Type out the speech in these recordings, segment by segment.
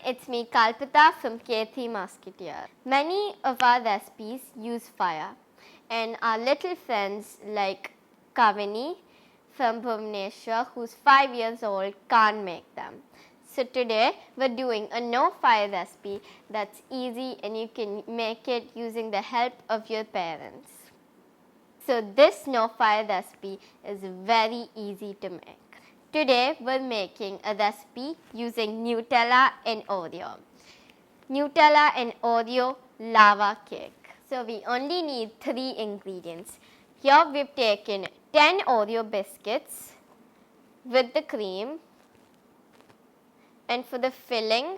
it's me Kalpita from K3 Musketeer. Many of our recipes use fire, and our little friends like Kavini from Bhubaneswar, who's 5 years old, can't make them. So today we're doing a no fire recipe that's easy and you can make it using the help of your parents. So this no fire recipe is very easy to make. Today we're making a recipe using Nutella and Oreo. Nutella and Oreo lava cake. So we only need 3 ingredients. Here we've taken 10 Oreo biscuits with the cream, and for the filling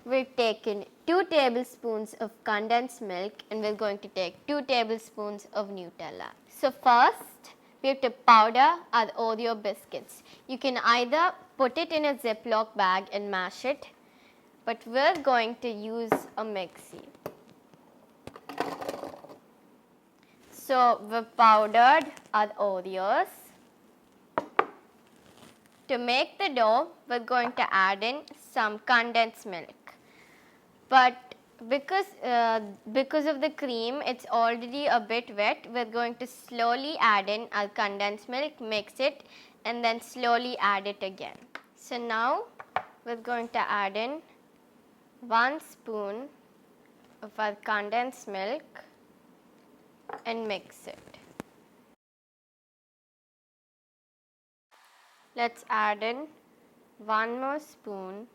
we've taken 2 tablespoons of condensed milk and we're going to take 2 tablespoons of Nutella. So first we have to powder our Oreo biscuits. You can either put it in a Ziploc bag and mash it, but we're going to use a mixie. So we've powdered our Oreos. To make the dough, we're going to add in some condensed milk. But because of the cream, it's already a bit wet, we're going to slowly add in our condensed milk, mix it, and then slowly add it again. So now we're going to add in 1 spoon of our condensed milk and mix it. Let's add in 1 more spoon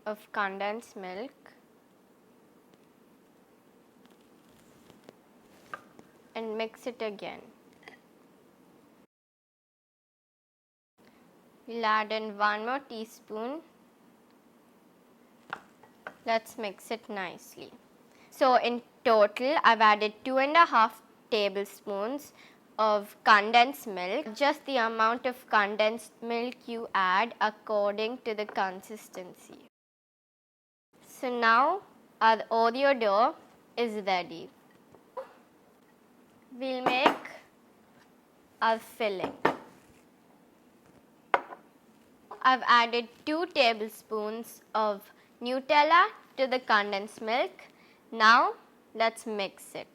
of condensed milk and mix it again. We'll add in 1 more teaspoon. Let's mix it nicely. So in total, I've added 2.5 tablespoons of condensed milk. Just the amount of condensed milk you add according to the consistency. So now our Oreo dough is ready. We'll make our filling. I've added 2 tablespoons of Nutella to the condensed milk. Now let's mix it.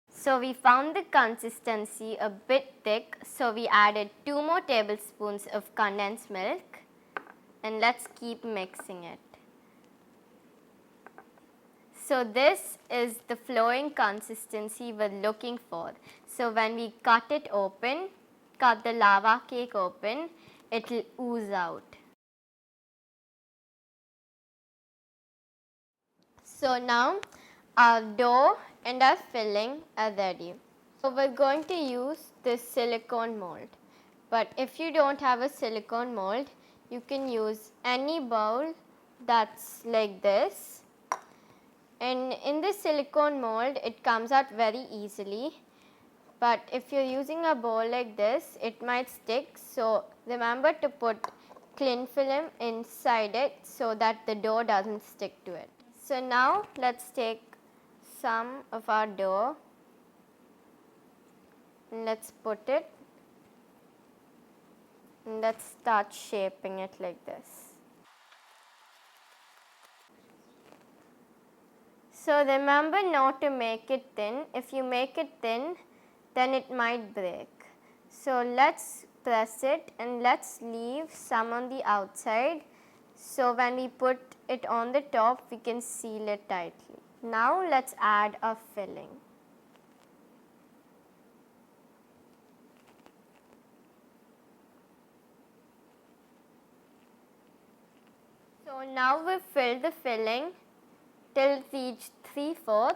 So we found the consistency a bit thick, so we added 2 more tablespoons of condensed milk and let's keep mixing it. So this is the flowing consistency we're looking for. So when we cut it open, cut the lava cake open, it will ooze out. So now our dough and our filling are ready. So we're going to use this silicone mold. But if you don't have a silicone mold, you can use any bowl that's like this. And in this silicone mold, it comes out very easily. But if you're using a bowl like this, it might stick. So remember to put cling film inside it so that the dough doesn't stick to it. So now let's take some of our dough and let's put it and let's start shaping it like this. So remember not to make it thin. If you make it thin, then it might break. So let's press it and let's leave some on the outside. So when we put it on the top, we can seal it tightly. Now let's add a filling. So now we've filled the filling till it reached 3/4.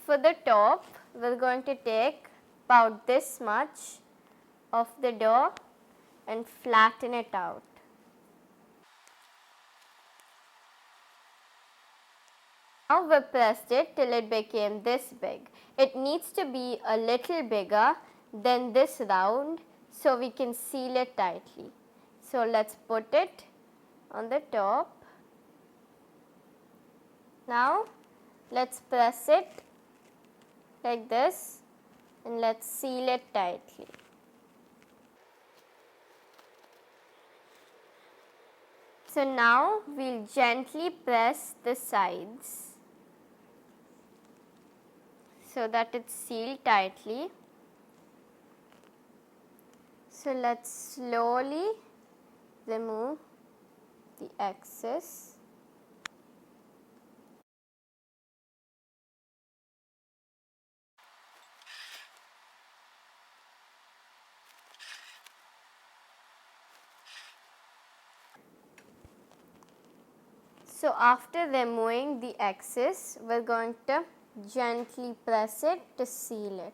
For the top, we're going to take about this much of the dough and flatten it out. Now we pressed it till it became this big. It needs to be a little bigger than this round so we can seal it tightly. So let's put it on the top. Now let's press it like this and let's seal it tightly. So now we'll gently press the sides so that it's sealed tightly. So let's slowly remove the excess. So after removing the excess, we're going to gently press it to seal it.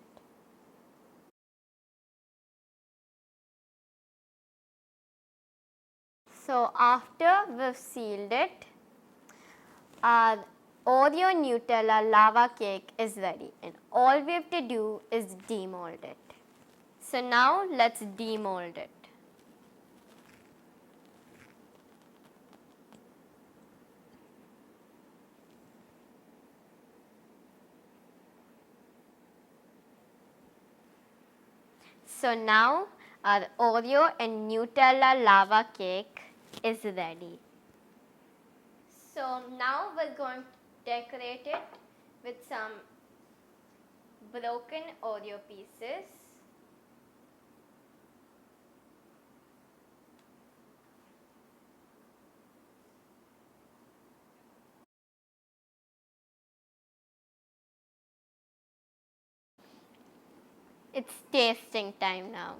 So after we've sealed it, our Oreo Nutella lava cake is ready, and all we have to do is demold it. So now let's demold it. So now our Oreo and Nutella lava cake is ready. So now we're going to decorate it with some broken Oreo pieces. It's tasting time now.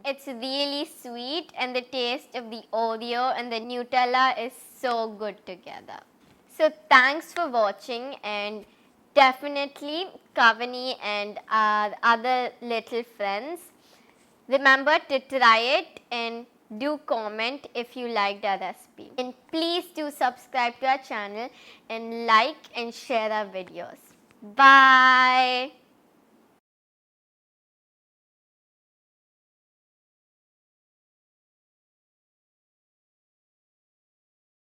It's really sweet, and the taste of the Oreo and the Nutella is so good together. So thanks for watching, and definitely Kavani and our other little friends, remember to try it and do comment if you liked our recipe. And please do subscribe to our channel and like and share our videos. Bye.